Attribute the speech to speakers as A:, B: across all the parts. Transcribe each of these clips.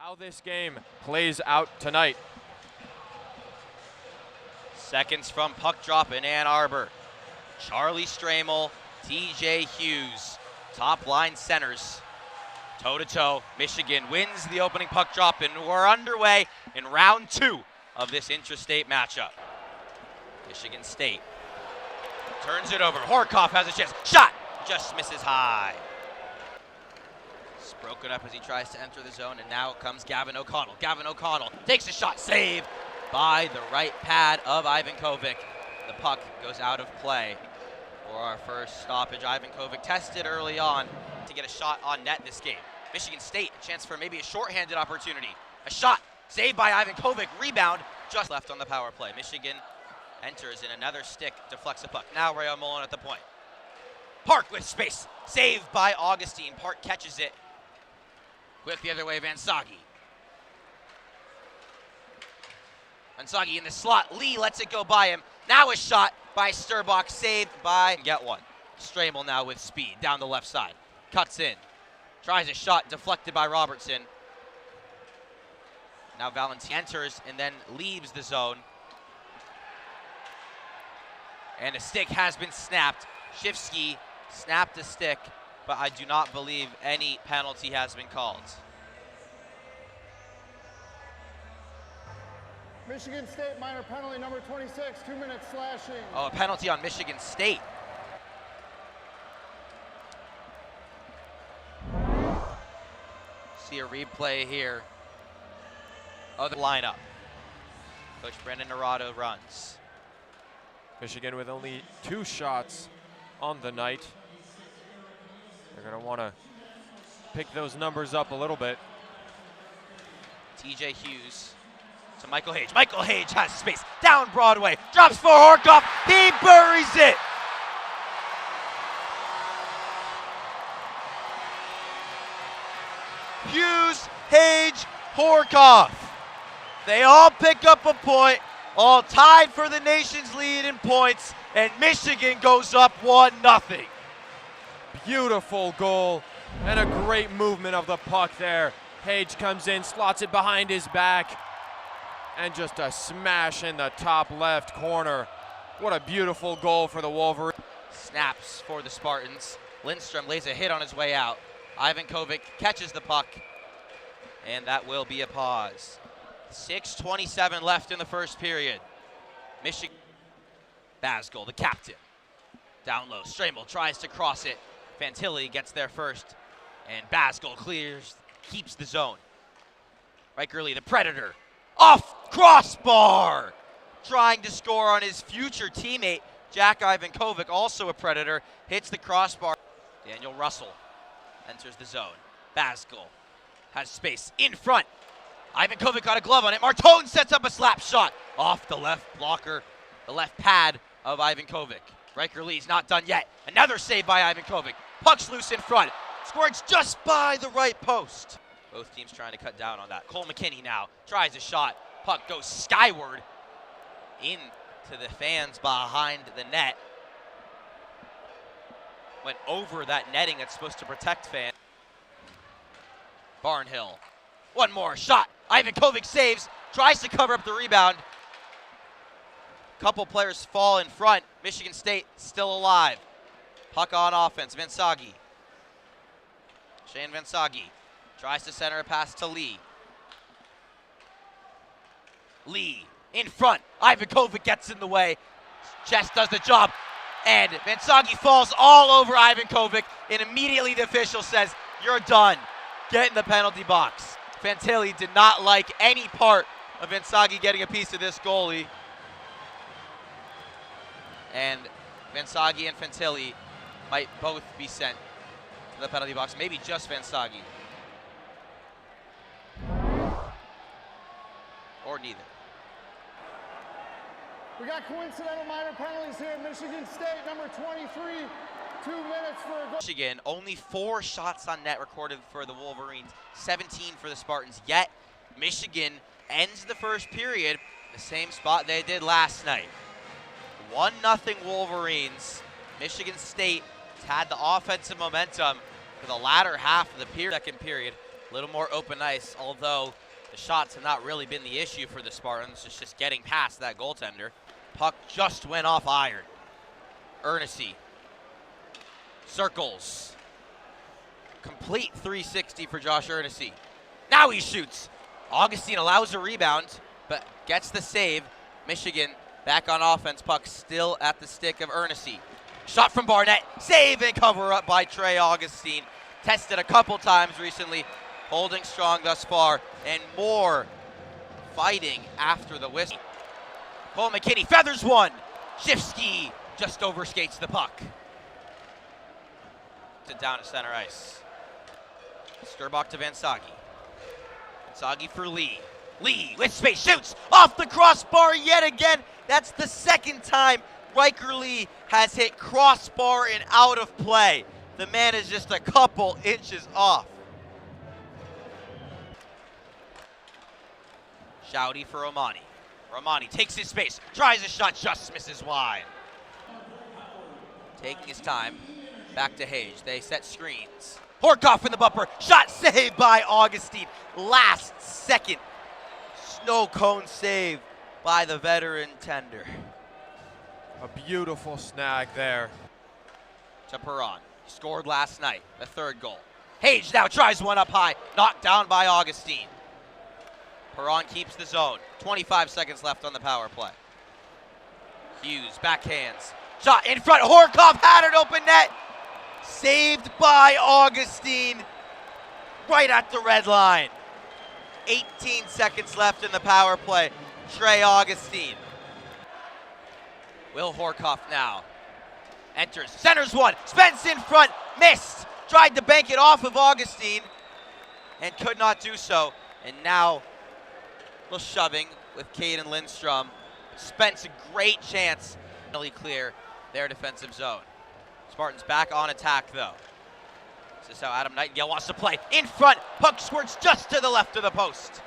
A: how this game plays out tonight.
B: Seconds from puck drop in Ann Arbor. Charlie Stramel, TJ Hughes, top line centers. Toe-to-toe, Michigan wins the opening puck drop, and we're underway in round 2 of this intrastate matchup. Michigan State turns it over. Horkoff has a chance. Shot! Just misses high. It's broken up as he tries to enter the zone, and now comes Gavin O'Connell. Gavin O'Connell takes a shot. Save by the right pad of Ivan Kovic. The puck goes out of play for our first stoppage. Ivan Kovic tested early on to get a shot on net this game. Michigan State, a chance for maybe a shorthanded opportunity. A shot, saved by Ivan Kovic, rebound, just left on the power play. Michigan enters in another stick, deflects a puck. Now Rayo Mullen at the point. Park with space, saved by Augustine. Park catches it. Quick the other way, Vansagi. Vansagi in the slot, Lee lets it go by him. Now a shot by Sturbach, saved by, get one. Stramel now with speed, down the left side. Cuts in, tries a shot, deflected by Robertson. Now Valentine enters and then leaves the zone. And a stick has been snapped. Shifsky snapped a stick, but I do not believe any penalty has been called.
C: Michigan State minor penalty number 26, 2 minutes slashing.
B: Oh, a penalty on Michigan State. See a replay here of the lineup. Coach Brendan Naranjo runs.
A: Michigan with only 2 shots on the night. They're going to want to pick those numbers up a little bit.
B: TJ Hughes to Michael Hage. Michael Hage has space. Down Broadway. Drops for Horkoff. He buries it. Hughes, Hage, Horkoff. They all pick up a point. All tied for the nation's lead in points. And Michigan goes up 1-0.
A: Beautiful goal and a great movement of the puck there. Hage comes in, slots it behind his back, and just a smash in the top left corner. What a beautiful goal for the Wolverines.
B: Snaps for the Spartans. Lindstrom lays a hit on his way out. Ivan Kovic catches the puck, and that will be a pause. 6:27 left in the first period. Michigan. Basgol, the captain. Down low, Stramel tries to cross it. Fantilli gets there first, and Basgol clears, keeps the zone. Riker Lee, the Predator, off crossbar! Trying to score on his future teammate, Jack Ivan Kovic, also a Predator, hits the crossbar. Daniel Russell enters the zone. Basgol has space in front. Ivan Kovic got a glove on it. Martone sets up a slap shot off the left blocker, the left pad of Ivan Kovic. Riker Lee's not done yet. Another save by Ivan Kovic. Puck's loose in front. Squirts just by the right post. Both teams trying to cut down on that. Cole McKinney now tries a shot. Puck goes skyward into the fans behind the net. Went over that netting that's supposed to protect fans. Barnhill. One more shot. Ivan Kovic saves. Tries to cover up the rebound. Couple players fall in front. Michigan State still alive. Puck on offense. Vansagi. Shane Vansagi tries to center a pass to Lee. Lee in front. Ivan Kovic gets in the way. Chest does the job. And Vansagi falls all over Ivan Kovic. And immediately the official says, "You're done. Get in the penalty box." Fantilli did not like any part of Vansagi getting a piece of this goalie. And Vansagi and Fantilli might both be sent to the penalty box, maybe just Vansagi. Or neither.
C: We got coincidental minor penalties here. Michigan State, number 23, 2 minutes for a goal.
B: Michigan, only 4 shots on net recorded for the Wolverines, 17 for the Spartans. Yet, Michigan ends the first period the same spot they did last night. 1-0 Wolverines. Michigan State had the offensive momentum for the latter half of the second period. A little more open ice, although the shots have not really been the issue for the Spartans. It's just getting past that goaltender. Puck just went off iron. Ernest circles. Complete 360 for Josh Ernest. Now he shoots. Augustine allows a rebound, but gets the save. Michigan back on offense. Puck still at the stick of Ernest. Shot from Barnett. Save and cover up by Trey Augustine. Tested a couple times recently. Holding strong thus far. And more fighting after the whistle. Cole McKinney feathers one. Shifsky just overskates the puck. Down to center ice. Sturbach to Van Sagi. Van Sagi for Lee. Lee with space shoots off the crossbar yet again. That's the second time Riker Lee has hit crossbar and out of play. The man is just a couple inches off. Shouty for Romani. Romani takes his space, tries a shot, just misses wide. Taking his time. Back to Hage. They set screens. Horkoff in the bumper. Shot saved by Augustine. Last second snow cone save by the veteran tender.
A: A beautiful snag there.
B: To Perron. Scored last night. The third goal. Hage now tries one up high. Knocked down by Augustine. Perron keeps the zone. 25 seconds left on the power play. Hughes backhands. Shot in front. Horkoff had an open net. Saved by Augustine right at the red line. 18 seconds left in the power play. Trey Augustine. Will Horkoff now enters, centers one, Spence in front, missed. Tried to bank it off of Augustine and could not do so. And now a little shoving with Caden Lindstrom. Spence a great chance to really clear their defensive zone. Spartans back on attack though. This is how Adam Nightingale wants to play. In front, puck squirts just to the left of the post.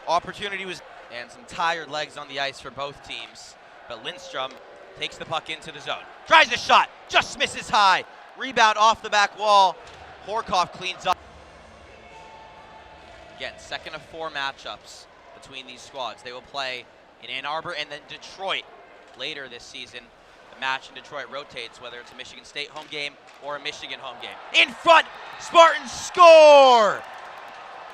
B: Opportunity was, and some tired legs on the ice for both teams. But Lindstrom takes the puck into the zone. Tries a shot, just misses high. Rebound off the back wall. Horkoff cleans up. Again, second of 4 matchups between these squads. They will play in Ann Arbor and then Detroit later this season. The match in Detroit rotates, whether it's a Michigan State home game or a Michigan home game. In front, Spartans score!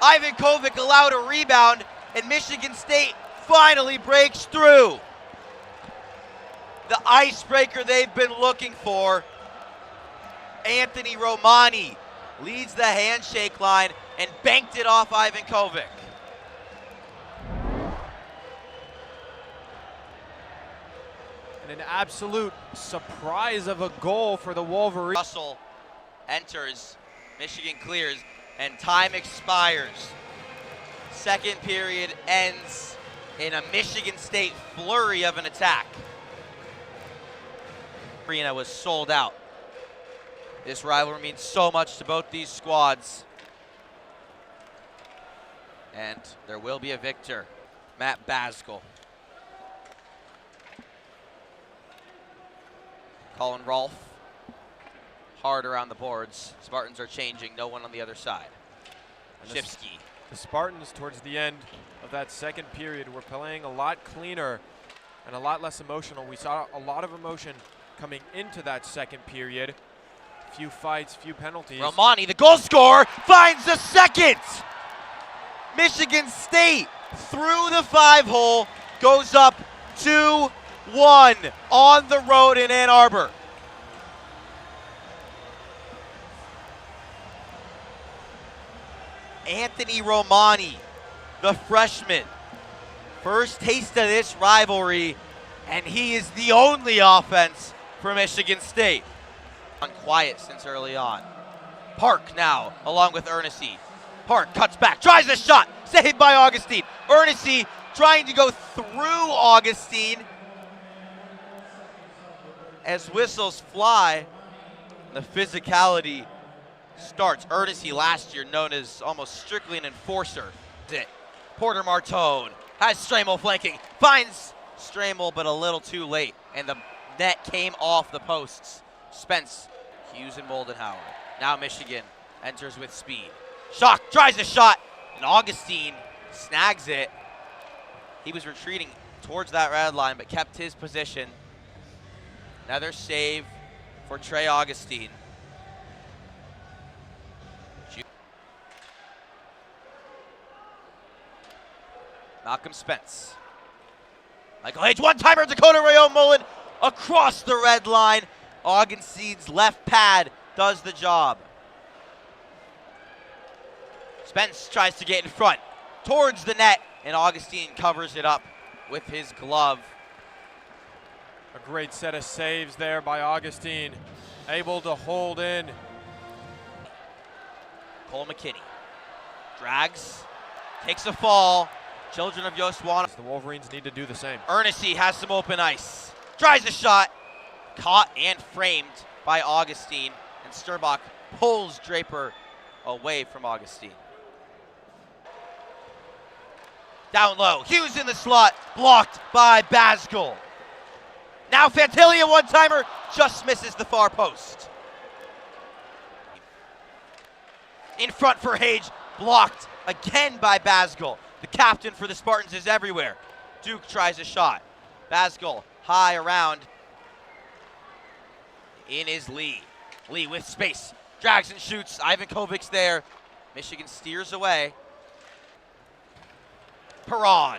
B: Ivan Kovic allowed a rebound, and Michigan State finally breaks through. The icebreaker they've been looking for. Anthony Romani leads the handshake line and banked it off Ivan Kovic.
A: And an absolute surprise of a goal for the Wolverines.
B: Russell enters, Michigan clears, and time expires. Second period ends in a Michigan State flurry of an attack. Arena was sold out. This rivalry means so much to both these squads. And there will be a victor, Matt Baskel. Colin Rolfe, hard around the boards. Spartans are changing, no one on the other side. Shifsky.
A: The Spartans, towards the end of that second period, were playing a lot cleaner and a lot less emotional. We saw a lot of emotion coming into that second period. Few fights, few penalties.
B: Romani, the goal scorer, finds the second. Michigan State through the 5-hole, goes up 2-1 on the road in Ann Arbor. Anthony Romani, the freshman. First taste of this rivalry, and he is the only offense for Michigan State. Quiet since early on. Park now, along with Ernest. Park cuts back, tries a shot, saved by Augustine. Ernest trying to go through Augustine as whistles fly. The physicality starts. Ernest last year known as almost strictly an enforcer. Porter Martone has Stramel flanking, finds Stramel but a little too late, and the net came off the posts. Spence, Hughes, and Moldenhauer. Now Michigan enters with speed. Shock tries a shot, and Augustine snags it. He was retreating towards that red line, but kept his position. Another save for Trey Augustine. Malcolm Spence. Michael H, one-timer, Dakota Rayon Mullen across the red line. Augustine's left pad does the job. Spence tries to get in front towards the net, and Augustine covers it up with his glove.
A: A great set of saves there by Augustine, able to hold in.
B: Cole McKinney drags, takes a fall. Children of Yost want.
A: The Wolverines need to do the same.
B: Ernestine has some open ice. Tries a shot. Caught and framed by Augustine. And Sturbach pulls Draper away from Augustine. Down low. Hughes in the slot. Blocked by Basgul. Now Fantilli, one-timer, just misses the far post. In front for Hage. Blocked again by Basgul. The captain for the Spartans is everywhere. Duke tries a shot. Basgul high around. In is Lee. Lee with space. Drags and shoots. Ivan Kovic's there. Michigan steers away. Perron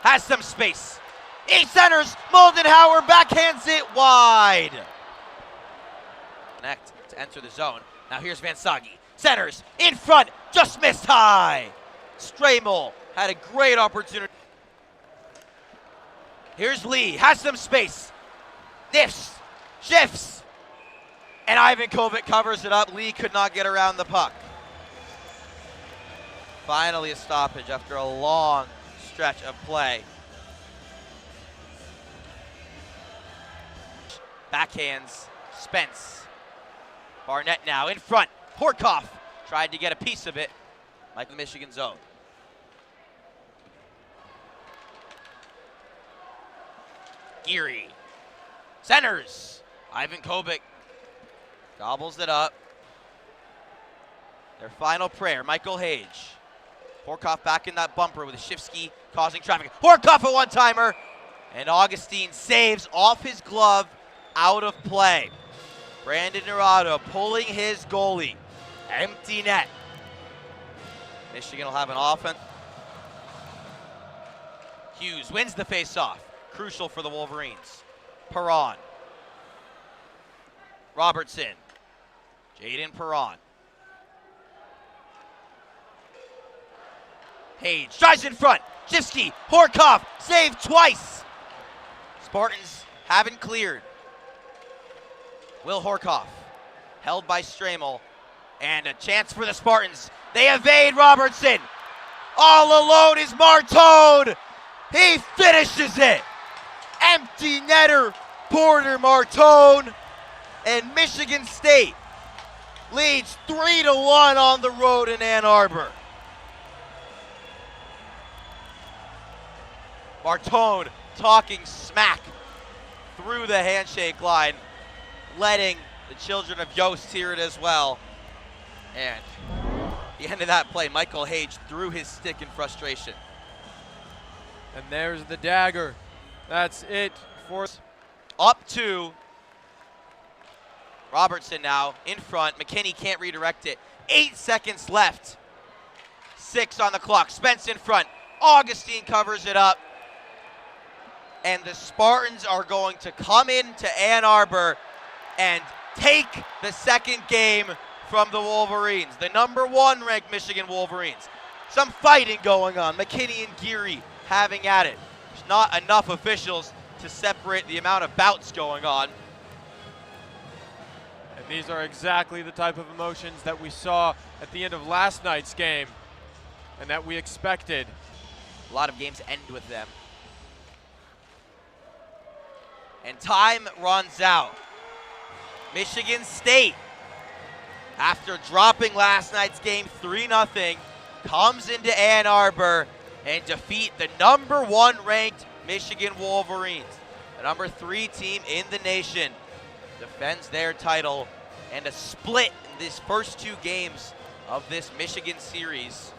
B: has some space. He centers. Moldenhauer backhands it wide. Connect to enter the zone. Now here's Van Sagi. Centers in front. Just missed high. Stramel had a great opportunity. Here's Lee, has some space. Diffs, shifts, and Ivan Kovic covers it up. Lee could not get around the puck. Finally a stoppage after a long stretch of play. Backhands, Spence. Barnett now in front. Horkoff tried to get a piece of it, like the Michigan zone. Geary centers. Ivan Kovic gobbles it up. Their final prayer, Michael Hage. Horkoff back in that bumper with Shifsky causing traffic. Horkoff a one-timer, and Augustine saves off his glove out of play. Brandon Nerado pulling his goalie. Empty net. Michigan will have an offense. Hughes wins the face-off. Crucial for the Wolverines. Perron. Robertson. Jaden Perron. Hage drives in front. Shifsky, Horkoff, saved twice. Spartans haven't cleared. Will Horkoff, held by Stramel, and a chance for the Spartans. They evade Robertson. All alone is Martone. He finishes it. Empty netter, Porter Martone, and Michigan State leads 3-1 on the road in Ann Arbor. Martone talking smack through the handshake line, letting the children of Yost hear it as well. And at the end of that play, Michael Hage threw his stick in frustration.
A: And there's the dagger. That's it for
B: up to Robertson now in front. McKinney can't redirect it. 8 seconds left. 6 on the clock. Spence in front. Augustine covers it up. And the Spartans are going to come into Ann Arbor and take the second game from the Wolverines. The #1 ranked Michigan Wolverines. Some fighting going on. McKinney and Geary having at it. There's not enough officials to separate the amount of bouts going on.
A: And these are exactly the type of emotions that we saw at the end of last night's game and that we expected.
B: A lot of games end with them. And time runs out. Michigan State, after dropping last night's game 3-0, comes into Ann Arbor and defeat the #1 ranked Michigan Wolverines. The #3 team in the nation defends their title, and a split in these first 2 games of this Michigan series.